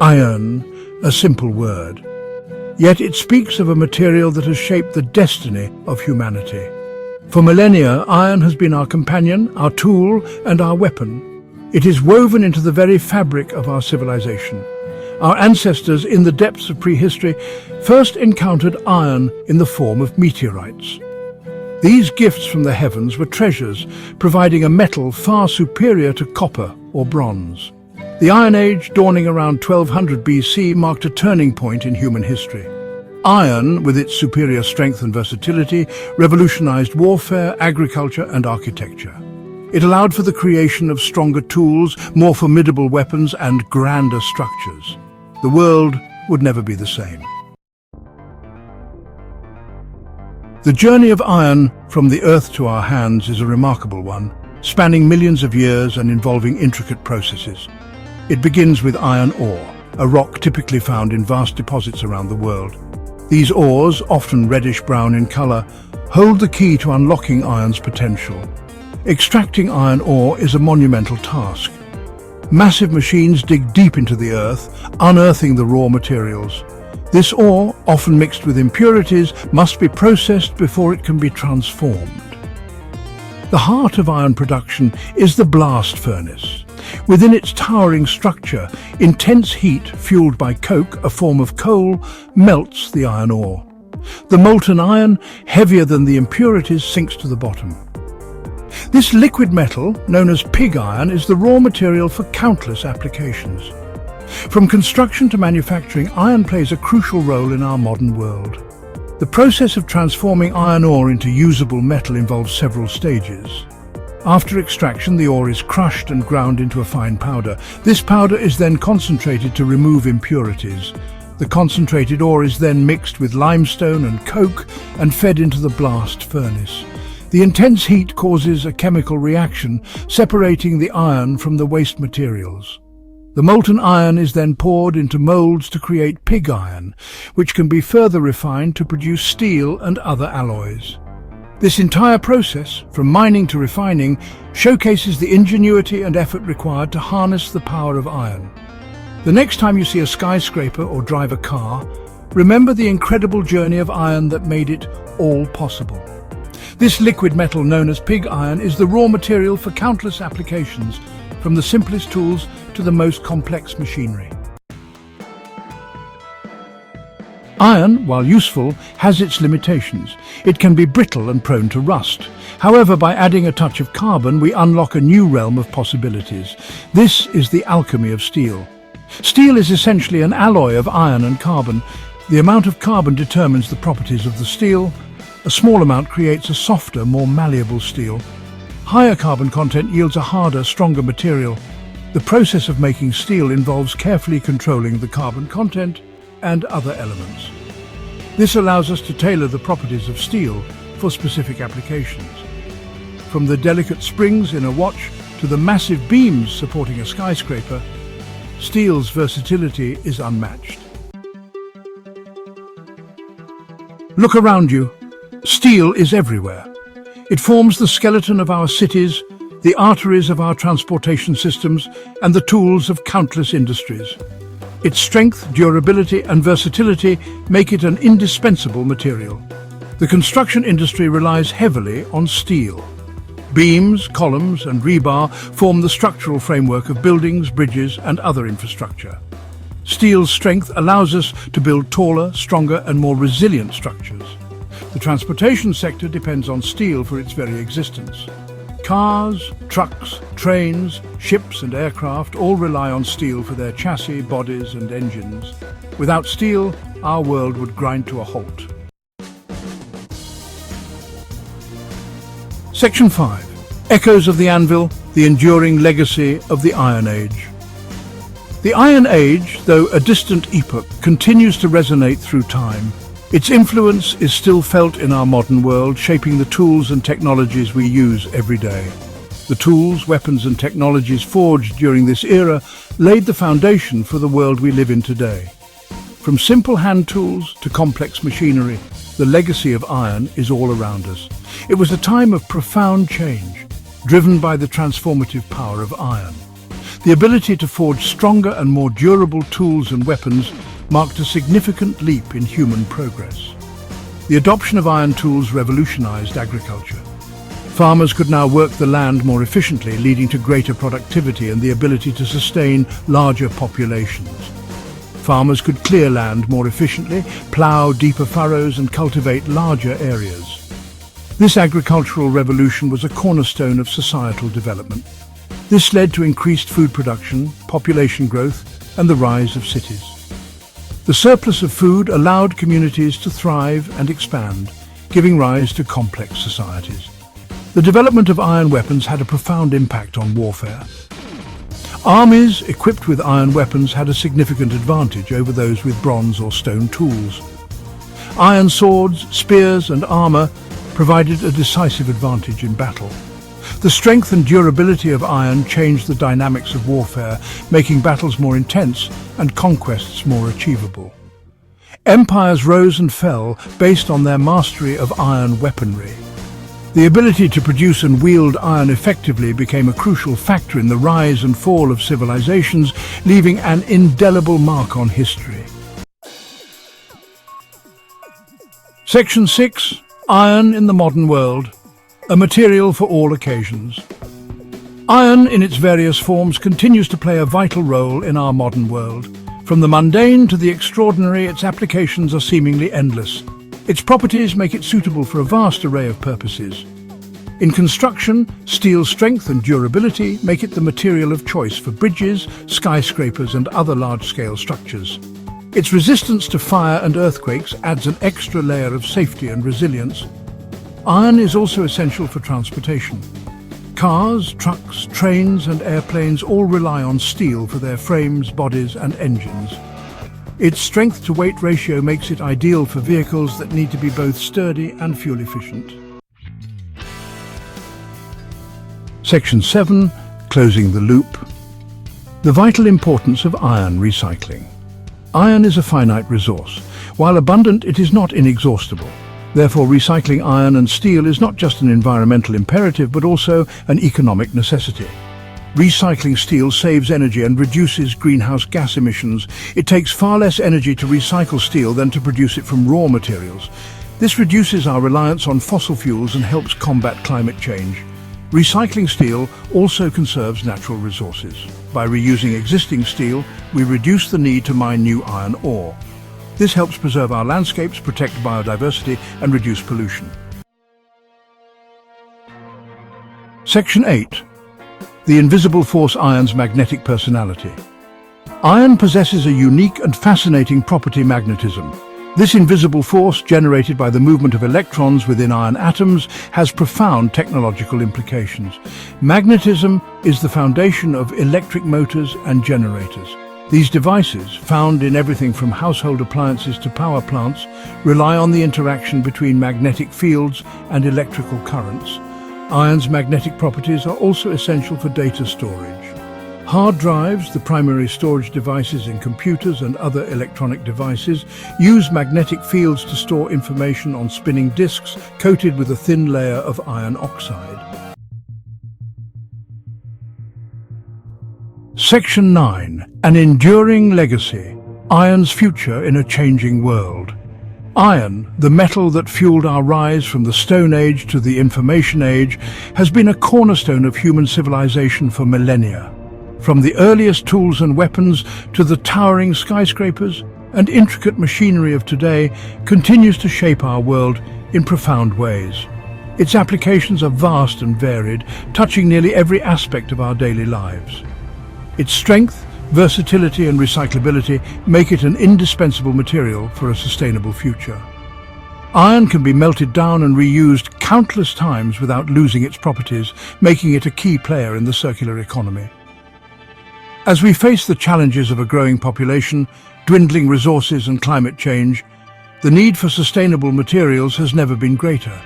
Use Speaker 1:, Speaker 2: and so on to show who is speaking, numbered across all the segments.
Speaker 1: Iron, a simple word. Yet it speaks of a material that has shaped the destiny of humanity. For millennia, iron has been our companion, our tool, and our weapon. It is woven into the very fabric of our civilization. Our ancestors, in the depths of prehistory, first encountered iron in the form of meteorites. These gifts from the heavens were treasures, providing a metal far superior to copper or bronze. The Iron Age, dawning around 1200 BC, marked a turning point in human history. Iron, with its superior strength and versatility, revolutionized warfare, agriculture, and architecture. It allowed for the creation of stronger tools, more formidable weapons, and grander structures. The world would never be the same. The journey of iron from the earth to our hands is a remarkable one, spanning millions of years and involving intricate processes. It begins with iron ore, a rock typically found in vast deposits around the world. These ores, often reddish-brown in color, hold the key to unlocking iron's potential. Extracting iron ore is a monumental task. Massive machines dig deep into the earth, unearthing the raw materials. This ore, often mixed with impurities, must be processed before it can be transformed. The heart of iron production is the blast furnace. Within its towering structure, intense heat, fueled by coke, a form of coal, melts the iron ore. The molten iron, heavier than the impurities, sinks to the bottom. This liquid metal, known as pig iron, is the raw material for countless applications. From construction to manufacturing, iron plays a crucial role in our modern world. The process of transforming iron ore into usable metal involves several stages. After extraction, the ore is crushed and ground into a fine powder. This powder is then concentrated to remove impurities. The concentrated ore is then mixed with limestone and coke and fed into the blast furnace. The intense heat causes a chemical reaction, separating the iron from the waste materials. The molten iron is then poured into molds to create pig iron, which can be further refined to produce steel and other alloys. This entire process, from mining to refining, showcases the ingenuity and effort required to harness the power of iron. The next time you see a skyscraper or drive a car, remember the incredible journey of iron that made it all possible. This liquid metal known as pig iron is the raw material for countless applications, from the simplest tools to the most complex machinery. Iron, while useful, has its limitations. It can be brittle and prone to rust. However, by adding a touch of carbon, we unlock a new realm of possibilities. This is the alchemy of steel. Steel is essentially an alloy of iron and carbon. The amount of carbon determines the properties of the steel. A small amount creates a softer, more malleable steel. Higher carbon content yields a harder, stronger material. The process of making steel involves carefully controlling the carbon content and other elements. This allows us to tailor the properties of steel for specific applications. From the delicate springs in a watch to the massive beams supporting a skyscraper, steel's versatility is unmatched. Look around you. Steel is everywhere. It forms the skeleton of our cities, the arteries of our transportation systems, and the tools of countless industries. Its strength, durability, and versatility make it an indispensable material. The construction industry relies heavily on steel. Beams, columns, and rebar form the structural framework of buildings, bridges, and other infrastructure. Steel's strength allows us to build taller, stronger, and more resilient structures. The transportation sector depends on steel for its very existence. Cars, trucks, trains, ships and aircraft all rely on steel for their chassis, bodies and engines. Without steel, our world would grind to a halt. Section 5. Echoes of the Anvil, the enduring legacy of the Iron Age. The Iron Age, though a distant epoch, continues to resonate through time. Its influence is still felt in our modern world, shaping the tools and technologies we use every day. The tools, weapons and technologies forged during this era laid the foundation for the world we live in today. From simple hand tools to complex machinery, the legacy of iron is all around us. It was a time of profound change, driven by the transformative power of iron. The ability to forge stronger and more durable tools and weapons marked a significant leap in human progress. The adoption of iron tools revolutionized agriculture. Farmers could now work the land more efficiently, leading to greater productivity and the ability to sustain larger populations. Farmers could clear land more efficiently, plough deeper furrows and cultivate larger areas. This agricultural revolution was a cornerstone of societal development. This led to increased food production, population growth, and the rise of cities. The surplus of food allowed communities to thrive and expand, giving rise to complex societies. The development of iron weapons had a profound impact on warfare. Armies equipped with iron weapons had a significant advantage over those with bronze or stone tools. Iron swords, spears, and armor provided a decisive advantage in battle. The strength and durability of iron changed the dynamics of warfare, making battles more intense and conquests more achievable. Empires rose and fell based on their mastery of iron weaponry. The ability to produce and wield iron effectively became a crucial factor in the rise and fall of civilizations, leaving an indelible mark on history. Section 6. Iron in the modern world. A material for all occasions. Iron, in its various forms, continues to play a vital role in our modern world. From the mundane to the extraordinary, its applications are seemingly endless. Its properties make it suitable for a vast array of purposes. In construction, steel's strength and durability make it the material of choice for bridges, skyscrapers, and other large-scale structures. Its resistance to fire and earthquakes adds an extra layer of safety and resilience. Iron is also essential for transportation. Cars, trucks, trains, and airplanes all rely on steel for their frames, bodies, and engines. Its strength-to-weight ratio makes it ideal for vehicles that need to be both sturdy and fuel-efficient. Section 7. Closing the loop. The vital importance of iron recycling. Iron is a finite resource. While abundant, it is not inexhaustible. Therefore, recycling iron and steel is not just an environmental imperative, but also an economic necessity. Recycling steel saves energy and reduces greenhouse gas emissions. It takes far less energy to recycle steel than to produce it from raw materials. This reduces our reliance on fossil fuels and helps combat climate change. Recycling steel also conserves natural resources. By reusing existing steel, we reduce the need to mine new iron ore. This helps preserve our landscapes, protect biodiversity, and reduce pollution. Section 8. The invisible force iron's magnetic personality. Iron possesses a unique and fascinating property: magnetism. This invisible force, generated by the movement of electrons within iron atoms, has profound technological implications. Magnetism is the foundation of electric motors and generators. These devices, found in everything from household appliances to power plants, rely on the interaction between magnetic fields and electrical currents. Iron's magnetic properties are also essential for data storage. Hard drives, the primary storage devices in computers and other electronic devices, use magnetic fields to store information on spinning disks coated with a thin layer of iron oxide. Section 9. An enduring legacy. Iron's future in a changing world. Iron, the metal that fueled our rise from the Stone Age to the Information Age, has been a cornerstone of human civilization for millennia. From the earliest tools and weapons to the towering skyscrapers and intricate machinery of today, continues to shape our world in profound ways. Its applications are vast and varied, touching nearly every aspect of our daily lives. Its strength, versatility, and recyclability make it an indispensable material for a sustainable future. Iron can be melted down and reused countless times without losing its properties, making it a key player in the circular economy. As we face the challenges of a growing population, dwindling resources, and climate change, the need for sustainable materials has never been greater.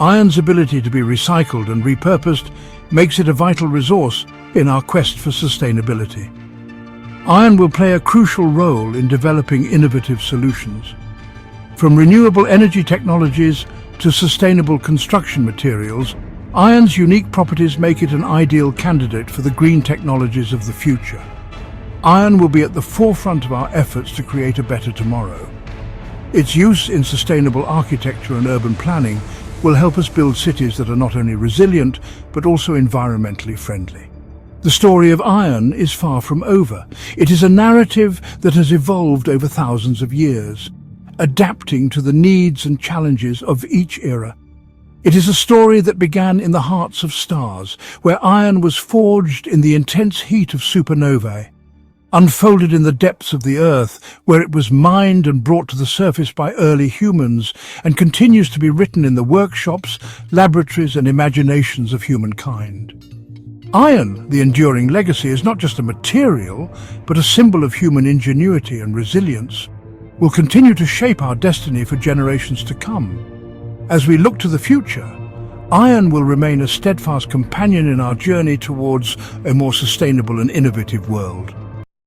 Speaker 1: Iron's ability to be recycled and repurposed makes it a vital resource in our quest for sustainability. Iron will play a crucial role in developing innovative solutions. From renewable energy technologies to sustainable construction materials, Iron's unique properties make it an ideal candidate for the green technologies of the future. Iron will be at the forefront of our efforts to create a better tomorrow. Its use in sustainable architecture and urban planning will help us build cities that are not only resilient, but also environmentally friendly. The story of iron is far from over. It is a narrative that has evolved over thousands of years, adapting to the needs and challenges of each era. It is a story that began in the hearts of stars, where iron was forged in the intense heat of supernovae, unfolded in the depths of the earth, where it was mined and brought to the surface by early humans, and continues to be written in the workshops, laboratories and imaginations of humankind. Iron, the enduring legacy, is not just a material, but a symbol of human ingenuity and resilience, will continue to shape our destiny for generations to come. As we look to the future, iron will remain a steadfast companion in our journey towards a more sustainable and innovative world.